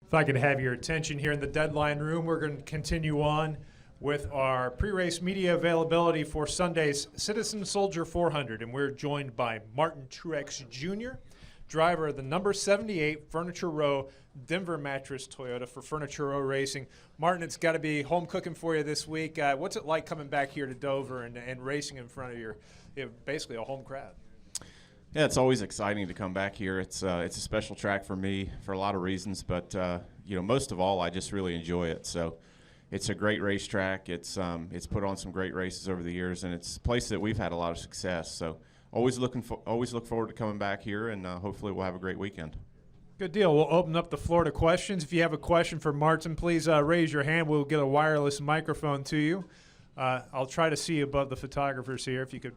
If I could have your attention here in the deadline room, we're going to continue on with our pre-race media availability for Sunday's Citizen Soldier 400. And we're joined by Martin Truex Jr., driver of the number 78 Furniture Row Denver Mattress Toyota for Furniture Row Racing. Martin, it's got to be home cooking for you this week. What's it like coming back here to Dover and racing in front of your basically a home crowd? Yeah, it's always exciting to come back here. It's a special track for me for a lot of reasons, but most of all, I just really enjoy it. So it's a great racetrack. It's put on some great races over the years, and it's a place that we've had a lot of success. So always look forward to coming back here, and hopefully we'll have a great weekend. Good deal. We'll open up the floor to questions. If you have a question for Martin, please raise your hand. We'll get a wireless microphone to you. I'll try to see above the photographers here if you could.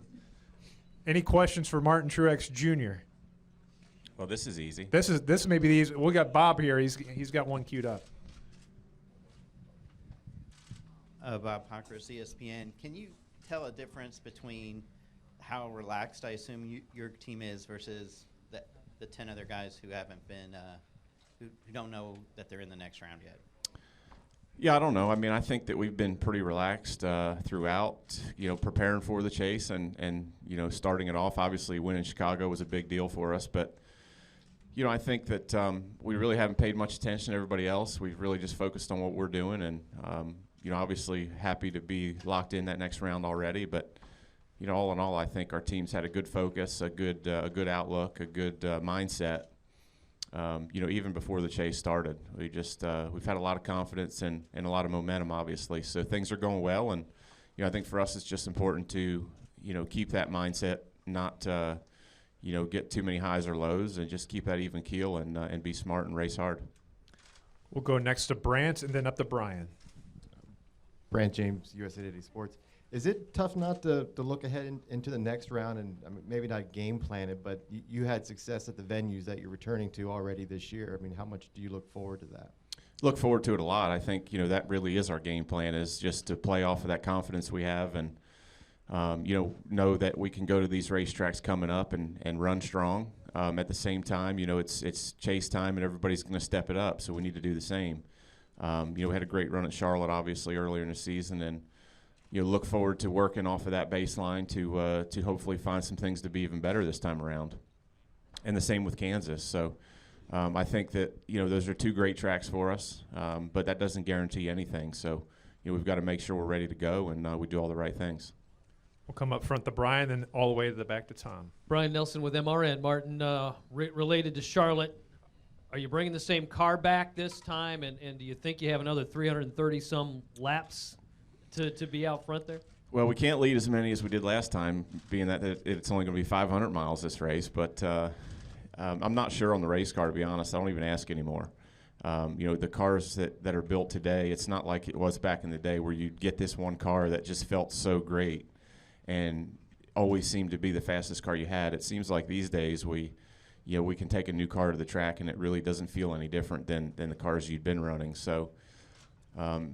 Any questions for Martin Truex Jr.? Well, this is easy. This may be the easy. We got Bob here. He's got one queued up. Bob Hockers, ESPN. Can you tell a difference between how relaxed I assume your team is versus the 10 other guys who haven't been, who don't know that they're in the next round yet? Yeah, I don't know. I mean, I think that we've been pretty relaxed throughout, preparing for the chase and starting it off. Obviously, winning Chicago was a big deal for us, but I think that we really haven't paid much attention to everybody else. We've really just focused on what we're doing, and obviously happy to be locked in that next round already. But all in all, I think our team's had a good focus, a good outlook, a good mindset. Even before the chase started, we've had a lot of confidence and a lot of momentum, obviously. So things are going well, and I think for us it's just important to keep that mindset, not get too many highs or lows, and just keep that even keel and be smart and race hard. We'll go next to Brant and then up to Brian. Brant James, USA Today Sports. Is it tough not to look ahead into the next round and maybe not game plan it, but you had success at the venues that you're returning to already this year? I mean, how much do you look forward to that? Look forward to it a lot. I think that really is our game plan, is just to play off of that confidence we have and know that we can go to these racetracks coming up and run strong. At the same time, it's chase time and everybody's going to step it up, so we need to do the same. We had a great run at Charlotte, obviously, earlier in the season, and look forward to working off of that baseline to hopefully find some things to be even better this time around. And the same with Kansas. So I think that those are two great tracks for us, but that doesn't guarantee anything. So we've got to make sure we're ready to go and we do all the right things. We'll come up front to Brian and all the way to the back to Tom. Brian Nelson with MRN. Martin, related to Charlotte, are you bringing the same car back this time, and do you think you have another 330-some laps to be out front there? Well, we can't lead as many as we did last time, being that it's only going to be 500 miles this race. But I'm not sure on the race car, to be honest. I don't even ask anymore. The cars that are built today, it's not like it was back in the day where you'd get this one car that just felt so great and always seemed to be the fastest car you had. It seems like these days we can take a new car to the track and it really doesn't feel any different than the cars you'd been running. So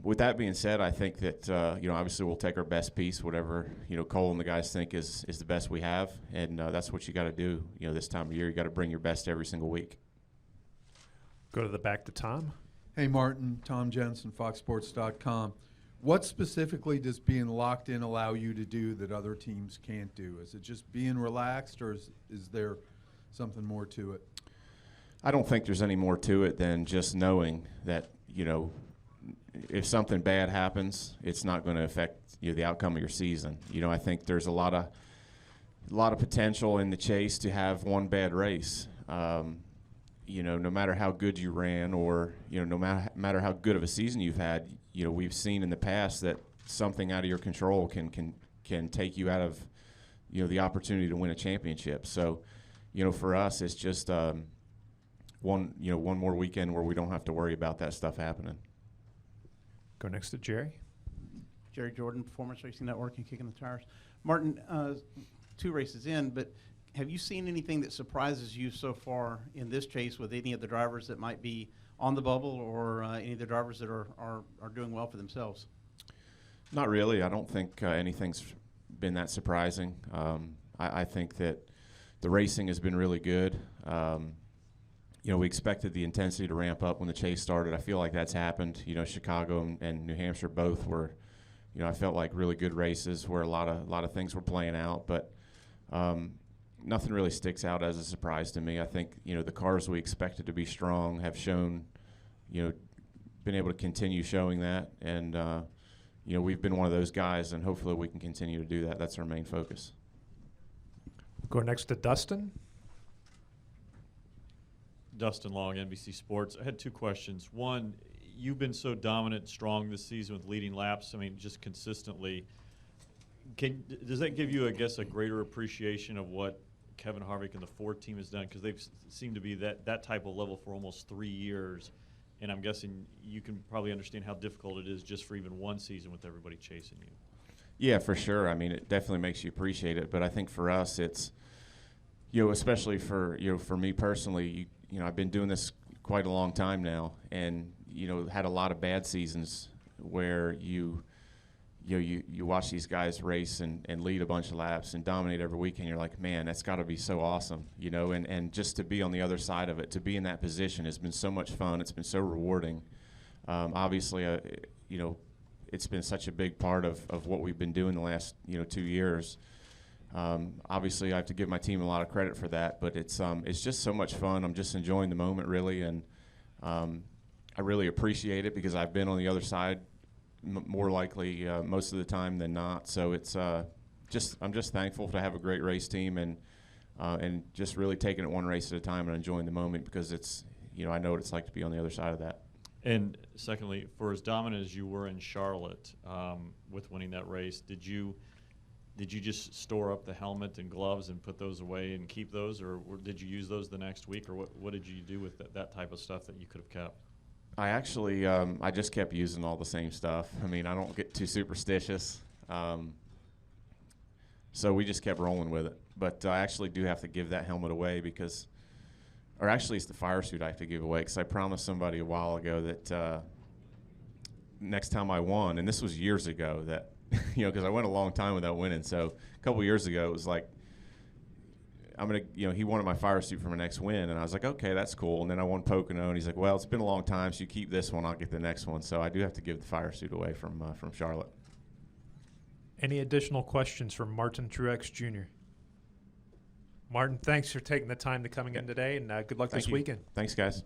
with that being said, I think that obviously we'll take our best piece, whatever Cole and the guys think is the best we have, and that's what you got to do. This time of year, you got to bring your best every single week. Go to the back to Tom. Hey, Martin, Tom Jensen, FoxSports.com. What specifically does being locked in allow you to do that other teams can't do? Is it just being relaxed, or is there something more to it? I don't think there's any more to it than just knowing that if something bad happens, it's not going to affect the outcome of your season. I think there's a lot of potential in the chase to have one bad race. No matter how good you ran, or no matter how good of a season you've had, we've seen in the past that something out of your control can take you out of the opportunity to win a championship. So, for us, it's just one more weekend where we don't have to worry about that stuff happening. Go next to Jerry. Jerry Jordan, Performance Racing Network, and Kicking the Tires. Martin, 2 races in, but have you seen anything that surprises you so far in this chase with any of the drivers that might be on the bubble, or any of the drivers that are doing well for themselves? Not really. I don't think anything's been that surprising. I think that the racing has been really good. we expected the intensity to ramp up when the chase started. I feel like that's happened. Chicago and New Hampshire both were, I felt like really good races where a lot of things were playing out, but nothing really sticks out as a surprise to me. I think, the cars we expected to be strong have shown, been able to continue showing that, and we've been one of those guys, and hopefully we can continue to do that. That's our main focus. Go next to Dustin. Dustin Long, NBC Sports. I had two questions. One, you've been so dominant, strong this season with leading laps. I mean, just consistently. Does that give you, I guess, a greater appreciation of what Kevin Harvick and the Ford team has done? Because they've seemed to be that type of level for almost 3 years. And I'm guessing you can probably understand how difficult it is just for even one season with everybody chasing you. Yeah, for sure. I mean, it definitely makes you appreciate it. But I think for us, it's, especially for me personally, I've been doing this quite a long time now, and had a lot of bad seasons where you watch these guys race and lead a bunch of laps and dominate every weekend. You're like, man, that's got to be so awesome, and just to be on the other side of it, to be in that position has been so much fun. It's been so rewarding. Obviously, it's been such a big part of what we've been doing the last 2 years. Obviously, I have to give my team a lot of credit for that, but it's just so much fun. I'm just enjoying the moment, really, and I really appreciate it because I've been on the other side more likely most of the time than not. So it's I'm just thankful to have a great race team and just really taking it one race at a time and enjoying the moment because it's I know what it's like to be on the other side of that. And secondly, for as dominant as you were in Charlotte with winning that race, did you just store up the helmet and gloves and put those away and keep those, or did you use those the next week, or what did you do with that type of stuff that you could have kept? I actually I just kept using all the same stuff. I mean, I don't get too superstitious, so we just kept rolling with it. But I actually do have to give that helmet away or actually it's the fire suit I have to give away because I promised somebody a while ago that next time I won, and this was years ago, that because I went a long time without winning. So a couple years ago, it was like, I'm going to, he wanted my fire suit for my next win. And I was like, okay, that's cool. And then I won Pocono, and he's like, well, it's been a long time, so you keep this one, I'll get the next one. So I do have to give the fire suit away from Charlotte. Any additional questions from Martin Truex Jr.? Martin, thanks for taking the time to coming in today, and good luck this weekend. Thanks, guys.